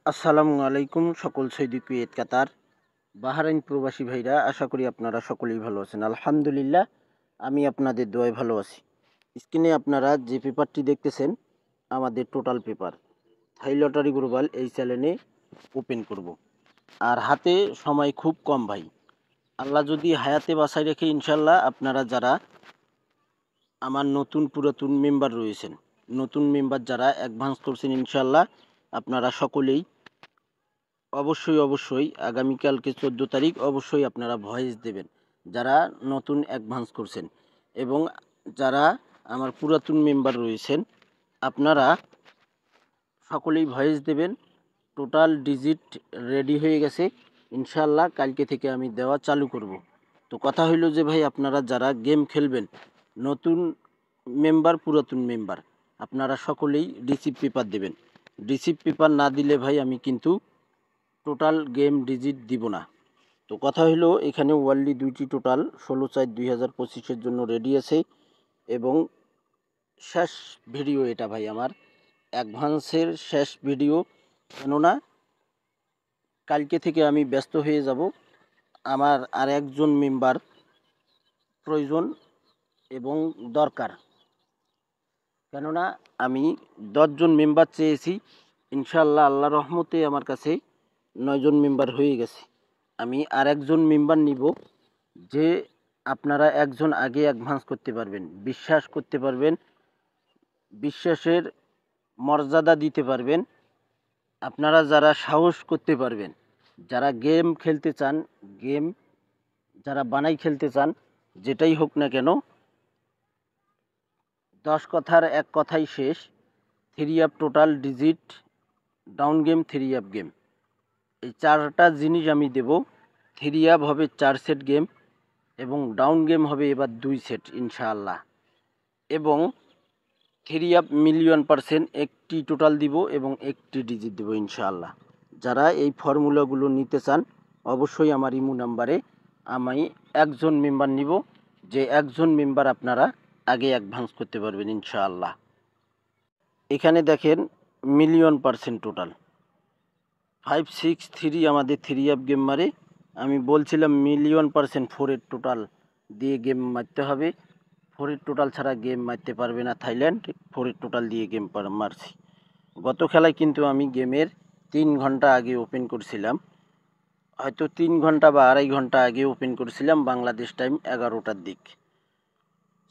আসসালামু আলাইকুম সকল সৌদি কুয়েত কাতার বাহরাইন প্রবাসী ভাইরা, আশা করি আপনারা সকলেই ভালো আছেন। আলহামদুলিল্লাহ, আমি আপনাদের দোয়ায় ভালো আছি। স্ক্রিনে আপনারা যে পেপারটি দেখতেছেন আমাদের টোটাল পেপার থাই লটারি গ্লোবাল এই চ্যানেলে ওপেন করব। আর হাতে সময় খুব কম ভাই, আল্লাহ যদি হায়াতে বাঁচায় রেখে ইনশাল্লাহ আপনারা যারা আমার নতুন পুরাতন মেম্বার রয়েছেন, নতুন মেম্বার যারা অ্যাডভান্স করছেন ইনশাল্লাহ আপনারা সকলেই অবশ্যই আগামীকালকে 14 তারিখ অবশ্যই আপনারা ভয়েস দেবেন যারা নতুন অ্যাডভান্স করছেন, এবং যারা আমার পুরাতন মেম্বার রয়েছেন আপনারা সকলেই ভয়েস দেবেন। টোটাল ডিজিট রেডি হয়ে গেছে, ইনশাল্লাহ কালকে থেকে আমি দেওয়া চালু করব। তো কথা হইল যে ভাই, আপনারা যারা গেম খেলবেন, নতুন মেম্বার পুরাতন মেম্বার, আপনারা সকলেই রিসিভ পেপার দেবেন। রিসিভ পেপার না দিলে ভাই আমি কিন্তু টোটাল গেম ডিজিট দিব না। তো কথা হলো, এখানে ওয়ানলি দুইটি টোটাল 16/4/2025 জন্য রেডি আছে, এবং শেষ ভিডিও এটা ভাই, আমার অ্যাডভান্সের শেষ ভিডিও। কেননা কালকে থেকে আমি ব্যস্ত হয়ে যাব, আমার আর একজন মেম্বার প্রয়োজন এবং দরকার। কেননা আমি 10 জন মেম্বার চেয়েছি, ইনশাআল্লাহ আল্লাহর রহমতে আমার কাছে 9 জন মেম্বার হয়ে গেছে। আমি আর একজন মেম্বার নিব, যে আপনারা একজন আগে অ্যাডভান্স করতে পারবেন, বিশ্বাস করতে পারবেন, বিশ্বাসের মর্যাদা দিতে পারবেন, আপনারা যারা সাহস করতে পারবেন, যারা গেম খেলতে চান, গেম যারা বানাই খেলতে চান, যেটাই হোক না কেন, 10 কথার এক কথাই শেষ, 3 up total digit, down game, 3 up game, এই চারটা জিনিস আমি দেব। 3 আপ হবে 4 সেট গেম, এবং ডাউন গেম হবে এবার 2 সেট ইনশাআল্লাহ, এবং 3 আপ মিলিয়ন% একটি টোটাল দিব এবং একটি ডিজিট দেব ইনশাআল্লাহ। যারা এই ফর্মুলাগুলো নিতে চান অবশ্যই আমার ইমো নাম্বারে আমি একজন মেম্বার নিব, যে একজন মেম্বার আপনারা আগে অ্যাডভান্স করতে পারবেন ইনশাআল্লাহ। এখানে দেখেন মিলিয়ন% টোটাল 563 আমাদের 3 আপ গেম মারে। আমি বলছিলাম মিলিয়ন% 4-এর টোটাল দিয়ে গেম মারতে হবে, 4-এর টোটাল ছাড়া গেম মারতে পারবে না থাইল্যান্ড। 4-এর টোটাল দিয়ে গেম মারছি। গত খেলায় কিন্তু আমি গেমের 3 ঘন্টা আগে ওপেন করছিলাম, হয়তো 3 ঘন্টা বা আড়াই ঘন্টা আগে ওপেন করছিলাম, বাংলাদেশ টাইম 11টার দিক।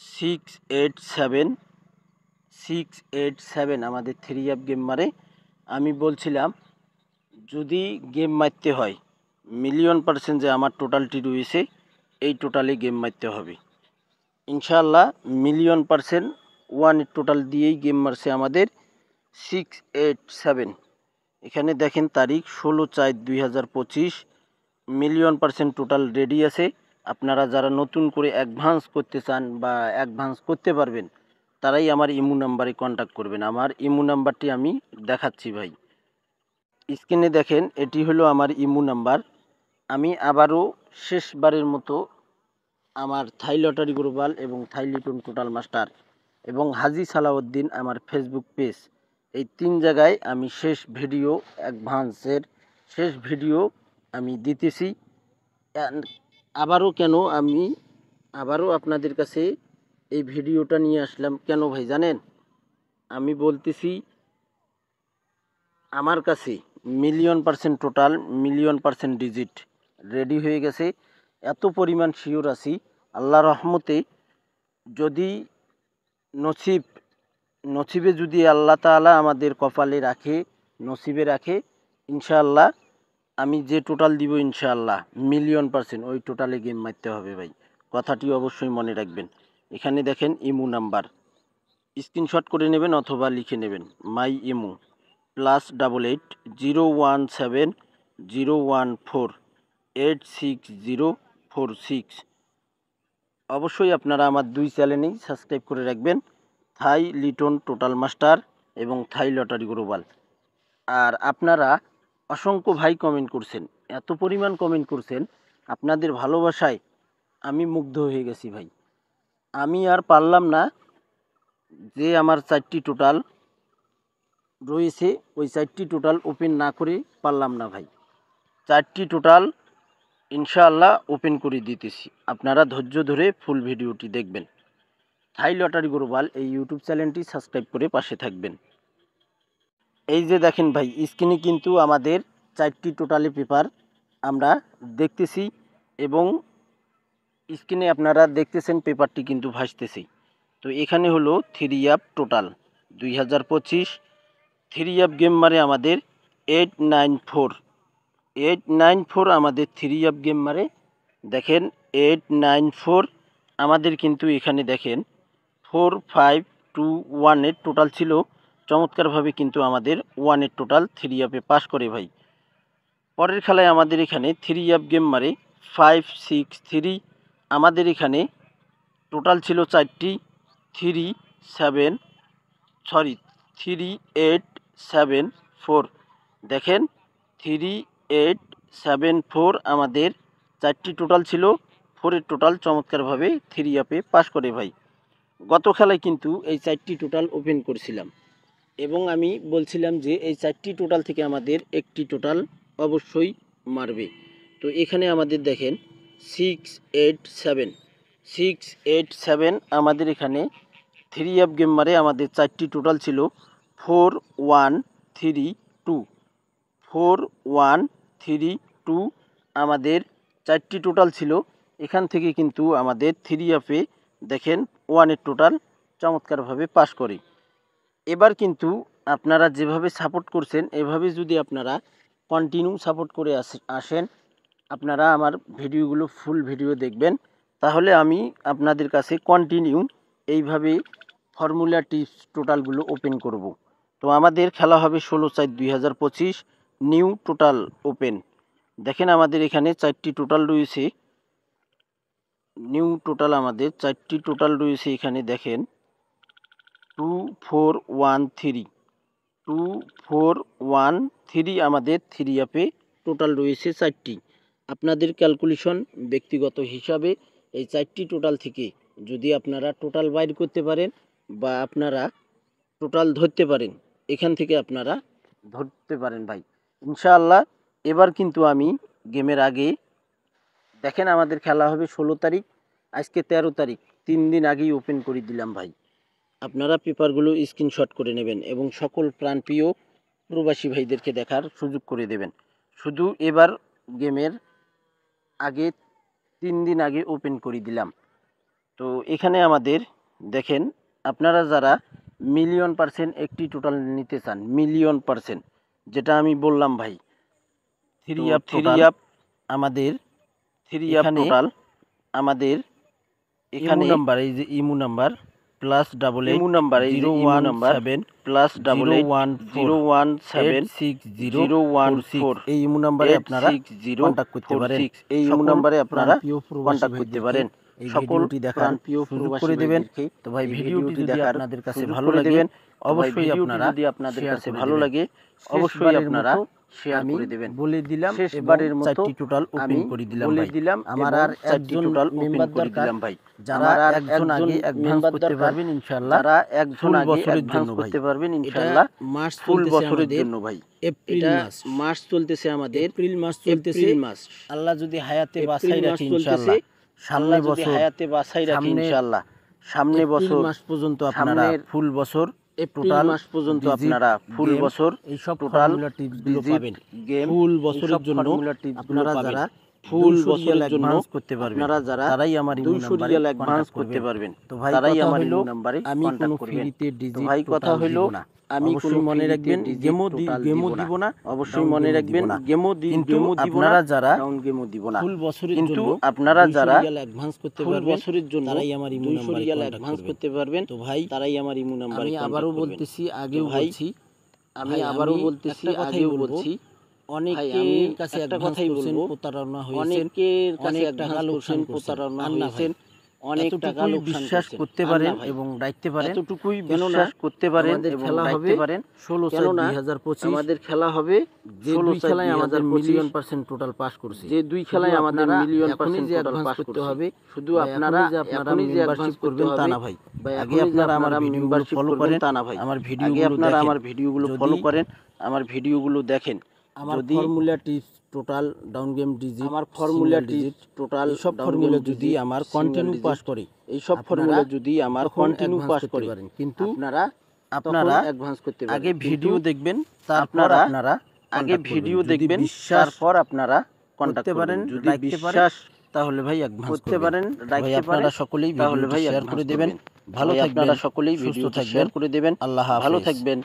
687 আমাদের 3 আপ গেম মারে। আমি বলছিলাম যদি গেম মারতে হয় মিলিয়ন% যে আমার টোটালটি রয়েছে, এই টোটালে গেম মারতে হবে ইনশাআল্লাহ। মিলিয়ন% 1-এর টোটাল দিয়েই গেম মারছে আমাদের 687। এখানে দেখেন তারিখ 16/4/2025, মিলিয়ন% টোটাল রেডি আছে। আপনারা যারা নতুন করে অ্যাডভান্স করতে চান বা অ্যাডভান্স করতে পারবেন, তারাই আমার ইমো নাম্বারে কন্ট্যাক্ট করবেন। আমার ইমো নাম্বারটি আমি দেখাচ্ছি ভাই, স্ক্রিনে দেখেন, এটি হলো আমার ইমো নাম্বার। আমি আবারও শেষবারের মতো আমার থাই লটারি গ্লোবাল এবং থাই লিটন টোটাল মাস্টার এবং হাজি সালাউদ্দিন আমার ফেসবুক পেজ, এই 3 জায়গায় আমি শেষ ভিডিও, অ্যাডভান্সের শেষ ভিডিও আমি দিতেছি। আমি আবারও আপনাদের কাছে এই ভিডিওটা নিয়ে আসলাম কেন ভাই জানেন? আমি বলতেছি আমার কাছে টোটাল মিলিয়ন% ডিজিট রেডি হয়ে গেছে। এত পরিমাণ শিওর আছি আল্লাহ রহমতে, যদি নসিবে যদি আল্লাহ তাআলা আমাদের কপালে রাখে, নসিবে রাখে, ইনশাআল্লাহ আমি যে টোটাল দিব ইনশাআল্লাহ মিলিয়ন% ওই টোটালে গেম মারতে হবে ভাই, কথাটি অবশ্যই মনে রাখবেন। এখানে দেখেন ইমো নাম্বার, স্ক্রিনশট করে নেবেন অথবা লিখে নেবেন, মাই ইমো +88 017 014 86046। অবশ্যই আপনারা আমার 2 চ্যানেলেই সাবস্ক্রাইব করে রাখবেন, থাই লিটন টোটাল মাস্টার এবং থাই লটারি গ্লোবাল। আর আপনারা অসংখ্য ভাই কমেন্ট করছেন, এত পরিমাণ কমেন্ট করছেন, আপনাদের ভালোবাসায় আমি মুগ্ধ হয়ে গেছি ভাই। আমি আর পারলাম না, যে আমার 4টি টোটাল রয়েছে ওই 4টি টোটাল ওপেন না করে পারলাম না ভাই। 4টি টোটাল ইনশাআল্লাহ ওপেন করে দিতেছি, আপনারা ধৈর্য ধরে ফুল ভিডিওটি দেখবেন। থাই লটারি গ্লোবাল এই ইউটিউব চ্যানেলটি সাবস্ক্রাইব করে পাশে থাকবেন। এই যে দেখেন ভাই, স্ক্রিনে কিন্তু আমাদের 4টি টোটালি পেপার আমরা দেখতেছি এবং স্ক্রিনে আপনারা দেখতেছেন পেপারটি কিন্তু ভাসতেছি। তো এখানে হলো 3 অ্যাপ টোটাল 2025 3 অ্যাপ গেম মারে আমাদের 894 আমাদের 3 অ্যাপ গেম মারে। দেখেন 894 আমাদের কিন্তু এখানে দেখেন 4521 এর টোটাল ছিল। চমৎকারভাবে কিন্তু আমাদের 1 এর টোটাল 3 অ্যাপে পাস করে ভাই। পরের খেলায় আমাদের এখানে 3 অ্যাপ গেম মারে 563, আমাদের এখানে টোটাল ছিল 4টি 3874। দেখেন 3874 আমাদের 4টি টোটাল ছিল, 4 এর টোটাল চমৎকারভাবে 3 অ্যাপে পাস করে ভাই। গত খেলায় কিন্তু এই 4টি টোটাল ওপেন করেছিলাম এবং আমি বলছিলাম যে এই 4টি টোটাল থেকে আমাদের একটি টোটাল অবশ্যই মারবে। তো এখানে আমাদের দেখেন 687 আমাদের এখানে 3 অ্যাপ গেম মারে আমাদের 4টি টোটাল ছিল 4132 আমাদের 4টি টোটাল ছিল। এখান থেকে কিন্তু আমাদের 3 অ্যাপে দেখেন 1 এর টোটাল চমৎকারভাবে পাস করে। এবার কিন্তু আপনারা যেভাবে সাপোর্ট করছেন এভাবে যদি আপনারা কন্টিনিউ সাপোর্ট করে আসেন, আপনারা আমার ভিডিওগুলো ফুল ভিডিও দেখবেন, তাহলে আমি আপনাদের কাছে কন্টিনিউ এইভাবে ফর্মুলা টিপস টোটালগুলো ওপেন করব। তো আমাদের খেলা হবে 16/4/2025 নিউ টোটাল ওপেন। দেখেন আমাদের এখানে 4টি টোটাল রয়েছে, নিউ টোটাল আমাদের 4টি টোটাল রয়েছে। এখানে দেখেন 2413 আমাদের 3 অ্যাপে টোটাল রয়েছে 4টি। আপনাদের ক্যালকুলেশন ব্যক্তিগত হিসাবে এই 4টি টোটাল থেকে যদি আপনারা টোটাল বাইর করতে পারেন বা আপনারা টোটাল ধরতে পারেন, এখান থেকে আপনারা ধরতে পারেন ভাই ইনশাআল্লাহ। এবার কিন্তু আমি গেমের আগে দেখেন আমাদের খেলা হবে 16 তারিখ, আজকে 13 তারিখ, 3 দিন আগেই ওপেন করে দিলাম ভাই। আপনারা পেপারগুলো স্ক্রিনশট করে নেবেন এবং সকল প্রাণপ্রিয় প্রবাসী ভাইদেরকে দেখার সুযোগ করে দেবেন। শুধু এবার গেমের আগে 3 দিন আগে ওপেন করে দিলাম। তো এখানে আমাদের দেখেন, আপনারা যারা $1,000,000 একটি টোটাল নিতে চান, $1,000,000 যেটা আমি বললাম ভাই, 3 অ্যাপ আমাদের 3 অ্যাপ টোটাল আমাদের এখানে নাম্বার, এই যে ইমো নাম্বার +88 ইমো নাম্বার, এই যে ইমো নাম্বার +88 এই ইমো নাম্বারে আপনারা কন্টাক্ট করতে পারেন। এই ইমো নাম্বারে আপনারা কন্টাক্ট করতে পারেন। সকলটি দেখার সুযোগ করে দেবেন। তো ভাই ভিডিওটি যদি আপনাদের কাছে ভালো লাগে অবশ্যই আপনারা শেয়ার করে দেবেন। বলে দিলাম শেষবারের মতো 4টি টোটাল ওপেন করে দিলাম ভাই। আমার আর একজন টোটাল ওপেন করে দিলাম ভাই। যারা একজন আগে অ্যাডভান্স করতে পারবেন ইনশাআল্লাহ, যারা একজন আগে অ্যাডভান্স করতে পারবেন ইনশাআল্লাহ, মাস ফুল বছরের জন্য ভাই। এপ্রিল মাস চলতেছে আমাদের, এপ্রিল মাস চলতেছে। আল্লাহ যদি হায়াতে বাঁচাই রাখে ইনশাআল্লাহ, সামনে বছর হায়াতে বাঁচাই রাখে ইনশাআল্লাহ, সামনে বছর মাস পর্যন্ত আপনারা ফুল বছর, টোটাল মাস পর্যন্ত আপনারা ফুল বছর এই সব টোটাল টিপসগুলো পাবেন। ফুল বছরের জন্য আপনারা যারা ফুল বছরের জন্য করতে পারবেন, আপনারা যারা তারাই আমার ইমো নাম্বারে অ্যাডভান্স করতে পারবেন। তো ভাই তারাই আমার ইমো নাম্বারে কন্টাক্ট করবেন। তো ভাই কথা হলো, আমি কোনো মনে রাখবেন গেমও দিব না, অবশ্যই মনে রাখবেন গেমও দিব না, আপনারা যারা ডাউন গেমও দিব না ফুল বছরের জন্য। কিন্তু আপনারা যারা অ্যাডভান্স করতে পারবেন বছরের জন্য তারাই আমার ইমো নাম্বারে অ্যাডভান্স করতে পারবেন। তো ভাই তারাই আমার ইমো নাম্বারে। আমি আবারও বলতেছি, আগেও বলছি, আমি আবারও বলতেছি, আগেও বলছি, অনেকের কাছে একটা কথাই বলবো, প্রতারণা হয়েছে, অনেকের কাছে অ্যাডভান্স করছেন, প্রতারণা হয়েছেন। অনেক টাকা এতটুকুই লোকসান বিশ্বাস করছেন। করতে আর পারেন না ভাই, এবং রাখতে পারেন। এতটুকুই কেননা বিশ্বাস করতে পারেন আমাদের এবং খেলা রাখতে হবে পারেন 16/6/2025। আমাদের খেলা হবে যে দুই খেলায় আমাদের 16/6/2025 মিলিয়ন% টোটাল পাস করছি। যে দুই খেলায় শুধু আমাদের আপনারা মিলিয়ন এখনই পার্সেন্ট যে টোটাল অ্যাডভান্স পাস করতে করছি। হবে, শুধু বা আপনারা এখনই যে আপনারা এখনই যে মেম্বারশিপ অ্যাডভান্স করতে করবেন তা হবে না ভাই। বা আগে এখনই যে আপনারা আমার আপনারা ভিডিওগুলো মেম্বারশিপ ফলো করবেন করেন, তা না ভাই। আমার আগে ভিডিওগুলো আপনারা দেখেন। আমার ভিডিওগুলো যদি ফলো করেন, আমার ভিডিওগুলো দেখেন। আমার যদি formula tips, total down game digit, আমার ফর্মুলা সিঙ্গেল ডিজিট, টোটাল এইসব ডাউন ফর্মুলা গেম যদি ডিজিট, আমার সিঙ্গেল কন্টিনিউ ডিজিট, পাস করে, এইসব আপনারা ফর্মুলা যদি আমার তখন কন্টিনিউ অ্যাডভান্স পাস করতে করে, পারেন। কিন্তু আপনারা আপনারা অ্যাডভান্স করতে পারেন। আগে কিন্তু ভিডিও দেখবেন, তারপর আপনারা আপনারা আগে কন্টাক্ট ভিডিও করবেন। যদি দেখবেন, বিশ্বাস তারপর আপনারা কন্টাক্ট করতে করবেন। পারেন, যদি রাখতে পারেন, বিশ্বাস তাহলে ভাই অ্যাডভান্স করতে করবেন। পারেন, ভাই রাখতে আপনারা পারেন, সকলেই তাহলে ভিডিওটি ভাই শেয়ার অ্যাডভান্স করে দেবেন। করবেন। ভালো ভাই থাকবেন, আপনারা সকলেই সুস্থ ভিডিওটি থাকবেন। শেয়ার করে দেবেন। আল্লাহ ভালো হাফেজ। থাকবেন।